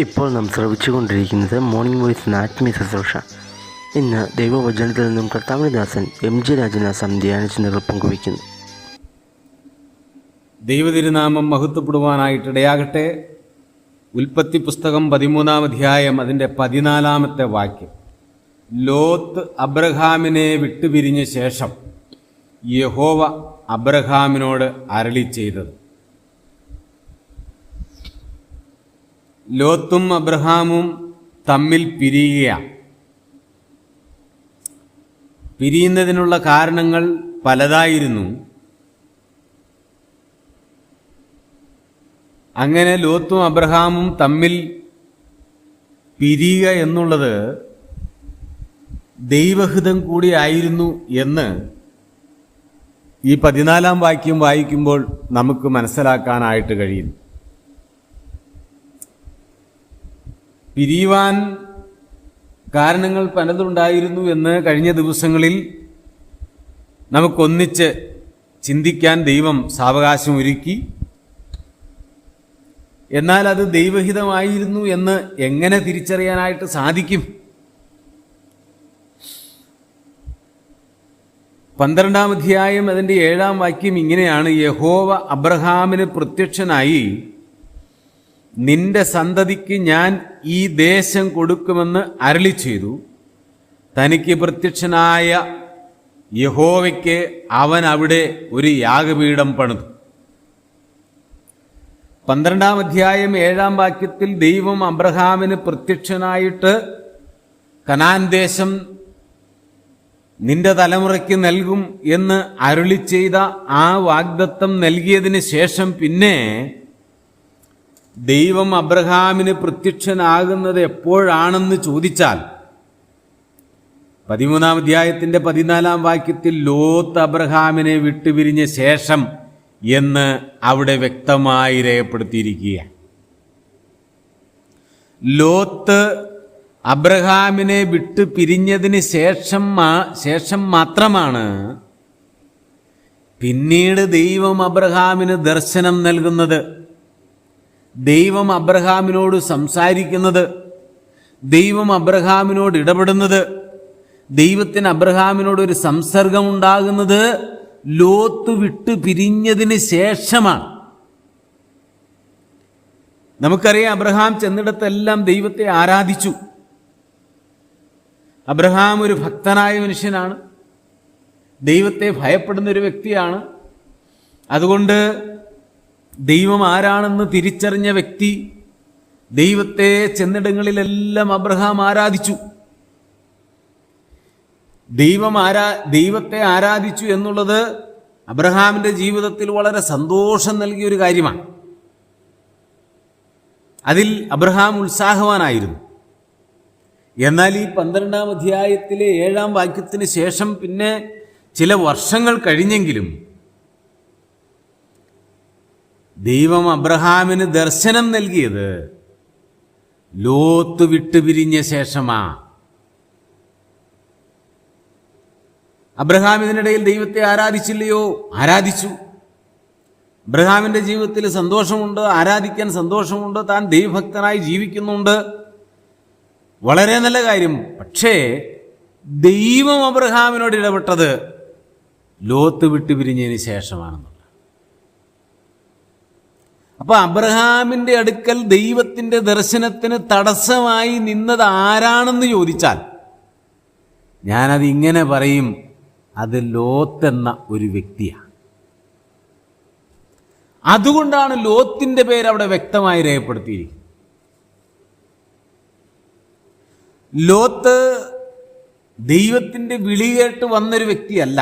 ഇപ്പോൾ നാം ശ്രവിച്ചുകൊണ്ടിരിക്കുന്നത് morning voice ആത്മീയ ശുശ്രൂഷ. ഇന്ന് ദൈവവചനത്തിൽ നിന്നും കർത്താവിന്റെ ദാസൻ MG രാജനാസം ധ്യാനചിന്തകൾ പങ്കുവയ്ക്കുന്നു. ദൈവതിരുനാമം മഹത്വപ്പെടുവാനായിട്ടിടയാകട്ടെ. ഉൽപ്പത്തി പുസ്തകം 13-ാം അധ്യായം അതിൻ്റെ 14-ാമത്തെ വാക്യം. ലോത്ത് അബ്രഹാമിനെ വിട്ടുപിരിഞ്ഞ ശേഷം യഹോവ അബ്രഹാമിനോട് അരുളി ചെയ്തത്. ലോത്തും അബ്രഹാമും തമ്മിൽ പിരിയുകയാണ്. പിരിയുന്നതിനുള്ള കാരണങ്ങൾ പലതായിരുന്നു. അങ്ങനെ ലോത്തും അബ്രഹാമും തമ്മിൽ പിരിയുക എന്നുള്ളത് ദൈവഹിതം കൂടിയായിരുന്നു എന്ന് ഈ 14-ാം വാക്യം വായിക്കുമ്പോൾ നമുക്ക് മനസ്സിലാക്കാനായിട്ട് കഴിയുന്നു. പിരിയുവാൻ കാരണങ്ങൾ പലതുണ്ടായിരുന്നു എന്ന് കഴിഞ്ഞ ദിവസങ്ങളിൽ നമുക്കൊന്നിച്ച് ചിന്തിക്കാൻ ദൈവം സാവകാശം ഒരുക്കി. എന്നാൽ അത് ദൈവഹിതമായിരുന്നു എന്ന് എങ്ങനെ തിരിച്ചറിയാനായിട്ട് സാധിക്കും? 12-ാം അധ്യായം അതിൻ്റെ 7-ാം വാക്യം ഇങ്ങനെയാണ്: യഹോവ അബ്രഹാമിന് പ്രത്യക്ഷനായി, നിന്റെ സന്തതിക്ക് ഞാൻ ഈ ദേശം കൊടുക്കുമെന്ന് അരുളി ചെയ്തു. തനിക്ക് പ്രത്യക്ഷനായ യഹോവയ്ക്ക് അവൻ അവിടെ ഒരു യാഗപീഠം പണിതു. 12-ാം അധ്യായം 7-ാം വാക്യത്തിൽ ദൈവം അബ്രഹാമിന് പ്രത്യക്ഷനായിട്ട് കനാൻ ദേശം നിന്റെ തലമുറയ്ക്ക് നൽകും എന്ന് അരുളി ചെയ്ത ആ വാഗ്ദത്തം നൽകിയതിന് ശേഷം പിന്നെ ദൈവം അബ്രഹാമിന് പ്രത്യക്ഷനാകുന്നത് എപ്പോഴാണെന്ന് ചോദിച്ചാൽ 13-ാം അധ്യായത്തിൻ്റെ 14-ാം വാക്യത്തിൽ ലോത്ത് അബ്രഹാമിനെ വിട്ടുപിരിഞ്ഞ ശേഷം എന്ന് അവിടെ വ്യക്തമായി രേഖപ്പെടുത്തിയിരിക്കുകയാണ്. ലോത്ത് അബ്രഹാമിനെ വിട്ടു പിരിഞ്ഞതിന് ശേഷം മാത്രമാണ് പിന്നീട് ദൈവം അബ്രഹാമിന് ദർശനം നൽകുന്നത്, ദൈവം അബ്രഹാമിനോട് സംസാരിക്കുന്നത്, ദൈവം അബ്രഹാമിനോട് ഇടപെടുന്നത്, ദൈവത്തിന് അബ്രഹാമിനോടൊരു സംസർഗമുണ്ടാകുന്നത് ലോത്ത് വിട്ടു പിരിഞ്ഞതിന് ശേഷമാണ്. നമുക്കറിയാം, അബ്രഹാം ചെന്നിടത്തെല്ലാം ദൈവത്തെ ആരാധിച്ചു. അബ്രഹാം ഒരു ഭക്തനായ മനുഷ്യനാണ്, ദൈവത്തെ ഭയപ്പെടുന്നൊരു വ്യക്തിയാണ്. അതുകൊണ്ട് ദൈവം ആരാണെന്ന് തിരിച്ചറിഞ്ഞ വ്യക്തി ദൈവത്തെ ചെന്നിടങ്ങളിലെല്ലാം അബ്രഹാം ആരാധിച്ചു. ദൈവത്തെ ആരാധിച്ചു എന്നുള്ളത് അബ്രഹാമിൻ്റെ ജീവിതത്തിൽ വളരെ സന്തോഷം നൽകിയൊരു കാര്യമാണ്. അതിൽ അബ്രഹാം ഉത്സാഹവാനായിരുന്നു. എന്നാൽ ഈ 12-ാം അധ്യായത്തിലെ 7-ാം വാക്യത്തിന് ശേഷം പിന്നെ ചില വർഷങ്ങൾ കഴിഞ്ഞെങ്കിലും ദൈവം അബ്രഹാമിന് ദർശനം നൽകിയത് ലോത്ത് വിട്ടുപിരിഞ്ഞ ശേഷമാ. അബ്രഹാം ഇതിനിടയിൽ ദൈവത്തെ ആരാധിച്ചില്ലയോ? ആരാധിച്ചു. അബ്രഹാമിൻ്റെ ജീവിതത്തിൽ സന്തോഷമുണ്ട്, ആരാധിക്കാൻ സന്തോഷമുണ്ട്, താൻ ദൈവഭക്തനായി ജീവിക്കുന്നുണ്ട്. വളരെ നല്ല കാര്യം. പക്ഷേ ദൈവം അബ്രഹാമിനോട് ഇടപെട്ടത് ലോത്ത് വിട്ടുപിരിഞ്ഞതിന് ശേഷമാണെന്നുള്ളത്. അപ്പൊ അബ്രഹാമിൻ്റെ അടുക്കൽ ദൈവത്തിൻ്റെ ദർശനത്തിന് തടസ്സമായി നിന്നത് ആരാണെന്ന് ചോദിച്ചാൽ ഞാനത് ഇങ്ങനെ പറയും, അത് ലോത്ത് എന്ന ഒരു വ്യക്തിയാണ്. അതുകൊണ്ടാണ് ലോത്തിന്റെ പേര് അവിടെ വ്യക്തമായി രേഖപ്പെടുത്തിയിരിക്കുന്നത്. ലോത്ത് ദൈവത്തിന്റെ വിളി കേട്ട് വന്നൊരു വ്യക്തിയല്ല.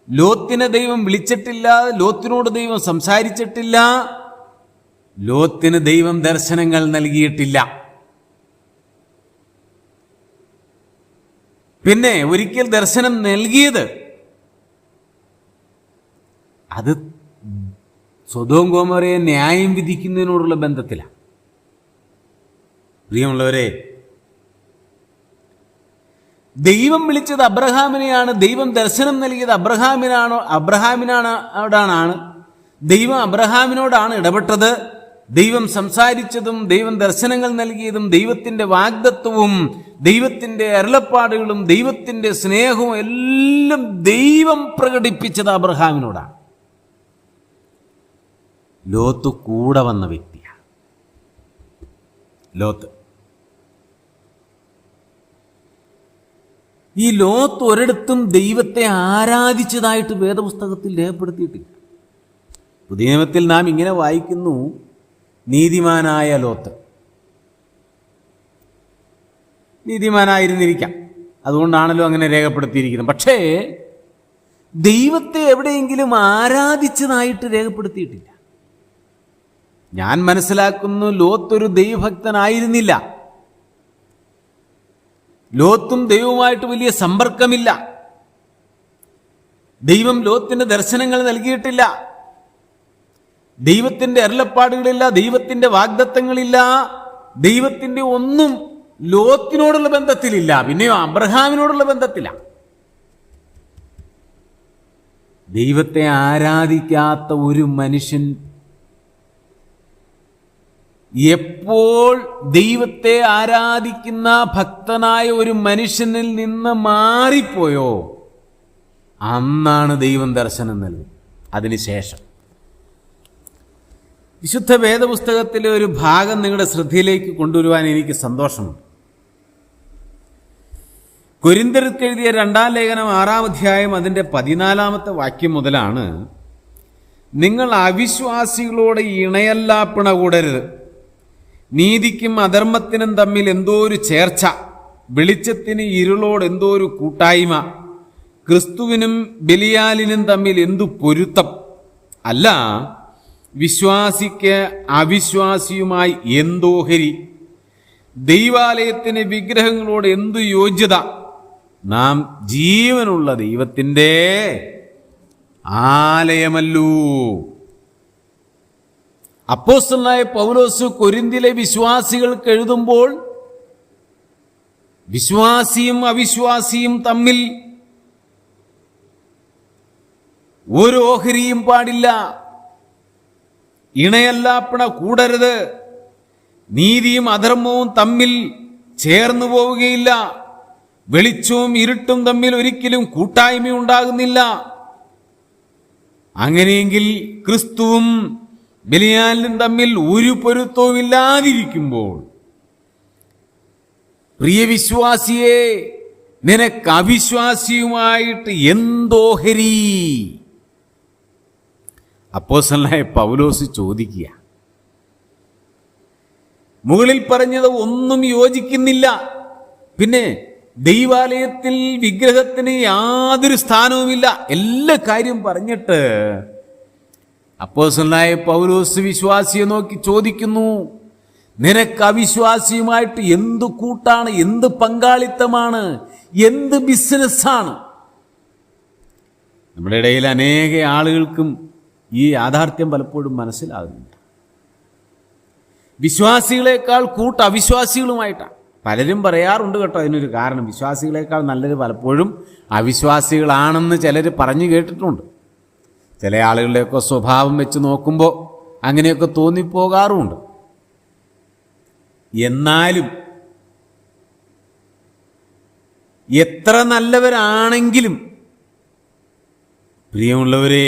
ലോത്തിനെ ദൈവം വിളിച്ചിട്ടില്ല, ലോത്തിനോട് ദൈവം സംസാരിച്ചിട്ടില്ല, ലോത്തിന് ദൈവം ദർശനങ്ങൾ നൽകിയിട്ടില്ല. പിന്നെ ഒരിക്കൽ ദർശനം നൽകിയത് അത് സൊദോം ഗോമോറയെ ന്യായം വിധിക്കുന്നതിനോടുള്ള ബന്ധത്തിലാണ്. പ്രിയമുള്ളവരെ, ദൈവം വിളിച്ചത് അബ്രഹാമിനെയാണ്, ദൈവം ദർശനം നൽകിയത് അബ്രഹാമിനോടാണ്. ദൈവം അബ്രഹാമിനോടാണ് ഇടപെട്ടത്. ദൈവം സംസാരിച്ചതും ദൈവം ദർശനങ്ങൾ നൽകിയതും ദൈവത്തിൻ്റെ വാഗ്ദത്വവും ദൈവത്തിൻ്റെ അരുളപ്പാടുകളും ദൈവത്തിൻ്റെ സ്നേഹവും എല്ലാം ദൈവം പ്രകടിപ്പിച്ചത് അബ്രഹാമിനോടാണ്. ലോത്ത് കൂടെ വന്ന വ്യക്തിയാണ്. ലോത്ത് ഒരിടത്തും ദൈവത്തെ ആരാധിച്ചതായിട്ട് വേദപുസ്തകത്തിൽ രേഖപ്പെടുത്തിയിട്ടില്ല. പുതിയ നിയമത്തിൽ നാം ഇങ്ങനെ വായിക്കുന്നു, നീതിമാനായ ലോത്ത്. നീതിമാനായിരുന്നിരിക്കാം, അതുകൊണ്ടാണല്ലോ അങ്ങനെ രേഖപ്പെടുത്തിയിരിക്കുന്നത്. പക്ഷേ ദൈവത്തെ എവിടെയെങ്കിലും ആരാധിച്ചതായിട്ട് രേഖപ്പെടുത്തിയിട്ടില്ല. ഞാൻ മനസ്സിലാക്കുന്നു, ലോത്ത് ഒരു ദൈവഭക്തനായിരുന്നില്ല. ലോത്തും ദൈവവുമായിട്ട് വലിയ സമ്പർക്കമില്ല. ദൈവം ലോത്തിന് ദർശനങ്ങൾ നൽകിയിട്ടില്ല. ദൈവത്തിൻ്റെ അരുളപ്പാടുകളില്ല, ദൈവത്തിൻ്റെ വാഗ്ദത്തങ്ങളില്ല, ദൈവത്തിൻ്റെ ഒന്നും ലോത്തിനോടുള്ള ബന്ധത്തിലില്ല. പിന്നെയോ അബ്രഹാമിനോടുള്ള ബന്ധത്തിലാണ്. ദൈവത്തെ ആരാധിക്കാത്ത ഒരു മനുഷ്യൻ എപ്പോൾ ദൈവത്തെ ആരാധിക്കുന്ന ഭക്തനായ ഒരു മനുഷ്യനിൽ നിന്ന് മാറിപ്പോയോ അന്നാണ് ദൈവം ദർശനം നൽകുന്നത്. അതിനുശേഷം വിശുദ്ധ വേദപുസ്തകത്തിലെ ഒരു ഭാഗം നിങ്ങളുടെ ശ്രദ്ധയിലേക്ക് കൊണ്ടുവരുവാൻ എനിക്ക് സന്തോഷമുണ്ട്. കൊരിന്ത്യർക്ക് എഴുതിയ 2-ാം ലേഖനം 6-ാം അധ്യായം അതിൻ്റെ 14-ാമത്തെ വാക്യം മുതലാണ്, നിങ്ങൾ അവിശ്വാസികളോട് ഇണയല്ലാപ്പിണ കൂടരുത്. നീതിക്കും അധർമ്മത്തിനും തമ്മിൽ എന്തോ ഒരു ചേർച്ച, വെളിച്ചത്തിന് ഇരുളോട് എന്തോ ഒരു കൂട്ടായ്മ, ക്രിസ്തുവിനും ബലിയാലിനും തമ്മിൽ എന്തു പൊരുത്തം. അല്ല, വിശ്വാസിക്ക് അവിശ്വാസിയുമായി എന്തോഹരി, ദൈവാലയത്തിന് വിഗ്രഹങ്ങളോട് എന്തു യോഗ്യത. നാം ജീവനുള്ള ദൈവത്തിൻ്റെ ആലയമല്ലോ. അപ്പോസ്തലനായ പൗലോസ് കൊരിന്തിലെ വിശ്വാസികൾക്ക് എഴുതുമ്പോൾ വിശ്വാസിയും അവിശ്വാസിയും തമ്മിൽ ഒരു ഓഹരിയും പാടില്ല, ഇണയല്ലാപ്പിണ കൂടരുത്, നീതിയും അധർമ്മവും തമ്മിൽ ചേർന്നു പോവുകയില്ല, വെളിച്ചവും ഇരുട്ടും തമ്മിൽ ഒരിക്കലും കൂട്ടായ്മയുണ്ടാകുന്നില്ല. അങ്ങനെയെങ്കിൽ ക്രിസ്തുവും ബലിയാലിനും തമ്മിൽ ഒരു പൊരുത്തവും ഇല്ലാതിരിക്കുമ്പോൾ പ്രിയ വിശ്വാസിയെ, നിനക്ക് അവിശ്വാസിയുമായിട്ട് എന്തോഹരി? അപ്പോസ്തലനായ പൗലോസ് ചോദിക്കുക. മുകളിൽ പറഞ്ഞത് ഒന്നും യോജിക്കുന്നില്ല. പിന്നെ ദൈവാലയത്തിൽ വിഗ്രഹത്തിന് യാതൊരു സ്ഥാനവുമില്ല, എല്ലാ കാര്യം പറഞ്ഞിട്ട് അപ്പോസ്തലനായ പൗലോസ് വിശ്വാസിയെ നോക്കി ചോദിക്കുന്നു, നിനക്ക് അവിശ്വാസിയുമായിട്ട് എന്ത് കൂട്ടാണ്, എന്ത് പങ്കാളിത്തമാണ്, എന്ത് ബിസിനസ്സാണ്? നമ്മുടെ ഇടയിൽ അനേക ആളുകൾക്കും ഈ യാഥാർത്ഥ്യം പലപ്പോഴും മനസ്സിലാകുന്നില്ല. വിശ്വാസികളെക്കാൾ അവിശ്വാസികളുമായിട്ടാണ്. പലരും പറയാറുണ്ട് കേട്ടോ, അതിനൊരു കാരണം. വിശ്വാസികളെക്കാൾ നല്ലത് പലപ്പോഴും അവിശ്വാസികളാണെന്ന് ചിലർ പറഞ്ഞു കേട്ടിട്ടുണ്ട്. ചില ആളുകളുടെയൊക്കെ സ്വഭാവം വെച്ച് നോക്കുമ്പോൾ അങ്ങനെയൊക്കെ തോന്നിപ്പോകാറുമുണ്ട്. എന്നാലും എത്ര നല്ലവരാണെങ്കിലും പ്രിയമുള്ളവരെ,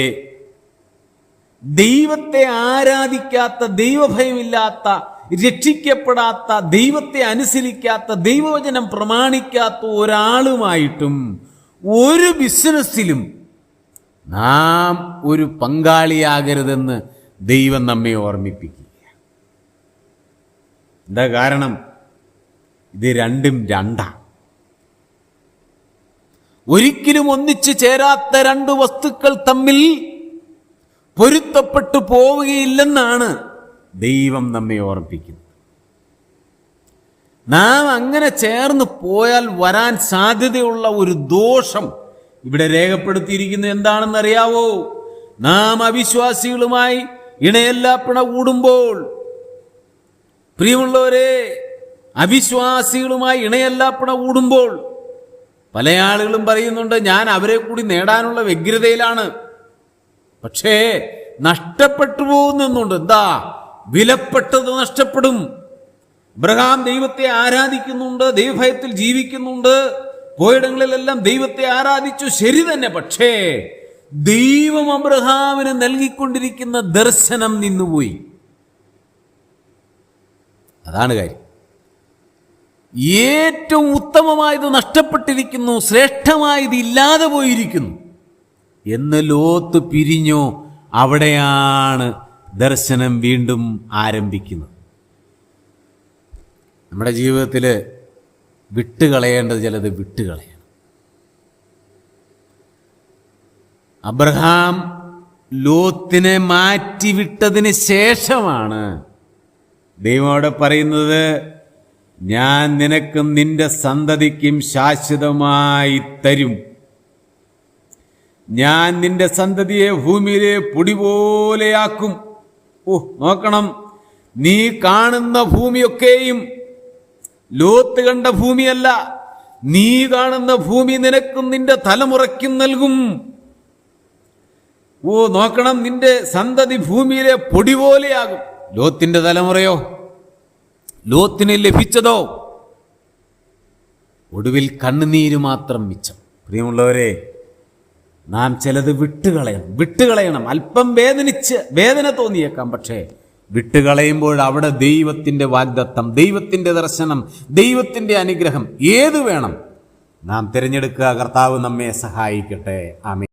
ദൈവത്തെ ആരാധിക്കാത്ത, ദൈവഭയമില്ലാത്ത, രക്ഷിക്കപ്പെടാത്ത, ദൈവത്തെ അനുസരിക്കാത്ത, ദൈവവചനം പ്രമാണിക്കാത്ത ഒരാളുമായിട്ടും ഒരു ബിസിനസ്സിലും നാം ഒരു പങ്കാളിയാകരുതെന്ന് ദൈവം നമ്മെ ഓർമ്മിപ്പിക്കുക. എന്താ കാരണം? ഇത് രണ്ടും രണ്ടാണ്. ഒരിക്കലും ഒന്നിച്ചു ചേരാത്ത രണ്ട് വസ്തുക്കൾ തമ്മിൽ പൊരുത്തപ്പെട്ടു പോവുകയില്ലെന്നാണ് ദൈവം നമ്മെ ഓർമ്മിപ്പിക്കുന്നത്. നാം അങ്ങനെ ചേർന്ന് പോയാൽ വരാൻ സാധ്യതയുള്ള ഒരു ദോഷം ഇവിടെ രേഖപ്പെടുത്തിയിരിക്കുന്നത് എന്താണെന്ന് അറിയാവോ? നാം അവിശ്വാസികളുമായി ഇണയല്ലാപ്പിണ കൂടുമ്പോൾ, പ്രിയമുള്ളവരെ, അവിശ്വാസികളുമായി ഇണയല്ലാപ്പിണ കൂടുമ്പോൾ പല ആളുകളും പറയുന്നുണ്ട് ഞാൻ അവരെ കൂടി നേടാനുള്ള വ്യഗ്രതയിലാണ്. പക്ഷേ നഷ്ടപ്പെട്ടു പോകുന്നുണ്ട്. എന്താ? വിലപ്പെട്ടത് നഷ്ടപ്പെടും. അബ്രഹാം ദൈവത്തെ ആരാധിക്കുന്നുണ്ട്, ദൈവഭയത്തിൽ ജീവിക്കുന്നുണ്ട്, പോയിടങ്ങളിലെല്ലാം ദൈവത്തെ ആരാധിച്ചു, ശരി തന്നെ. പക്ഷേ ദൈവം അബ്രഹാമിന് നൽകിക്കൊണ്ടിരിക്കുന്ന ദർശനം നിന്നുപോയി. അതാണ് കാര്യം. ഏറ്റവും ഉത്തമമായത് നഷ്ടപ്പെട്ടിരിക്കുന്നു, ശ്രേഷ്ഠമായത് ഇല്ലാതെ പോയിരിക്കുന്നു എന്ന് ലോത്ത് പിരിഞ്ഞു. അവിടെയാണ് ദർശനം വീണ്ടും ആരംഭിക്കുന്നത്. നമ്മുടെ ജീവിതത്തിൽ വിട്ടുകളയേണ്ടത് ചിലത് വിട്ടുകളയണം. അബ്രഹാം ലോത്തിനെ മാറ്റിവിട്ടതിന് ശേഷമാണ് ദൈവം അവിടെ പറയുന്നത്, ഞാൻ നിനക്കും നിന്റെ സന്തതിക്കും ശാശ്വതമായി തരും. ഞാൻ നിന്റെ സന്തതിയെ ഭൂമിയിലെ പൊടി പോലെയാക്കും. നോക്കണം, നീ കാണുന്ന ഭൂമിയൊക്കെയും ലോത്ത് കണ്ട ഭൂമിയല്ല. നീ കാണുന്ന ഭൂമി നിനക്കും നിന്റെ തലമുറയ്ക്കും നൽകും. നോക്കണം, നിന്റെ സന്തതി ഭൂമിയിലെ പൊടി പോലെയാകും. ലോത്തിന്റെ തലമുറയോ, ലോത്തിന് ലഭിച്ചതോ ഒടുവിൽ കണ്ണുനീര് മാത്രം മിച്ചം. പ്രിയമുള്ളവരെ, നാം ചിലത് വിട്ടുകളയണം. അല്പം വേദന തോന്നിയേക്കാം. പക്ഷേ വിട്ടുകളയുമ്പോൾ അവിടെ ദൈവത്തിന്റെ വാഗ്ദത്തം, ദൈവത്തിന്റെ ദർശനം, ദൈവത്തിന്റെ അനുഗ്രഹം ഏത് വേണം നാം തിരഞ്ഞെടുക്കുക. കർത്താവ് നമ്മെ സഹായിക്കട്ടെ. ആമേൻ.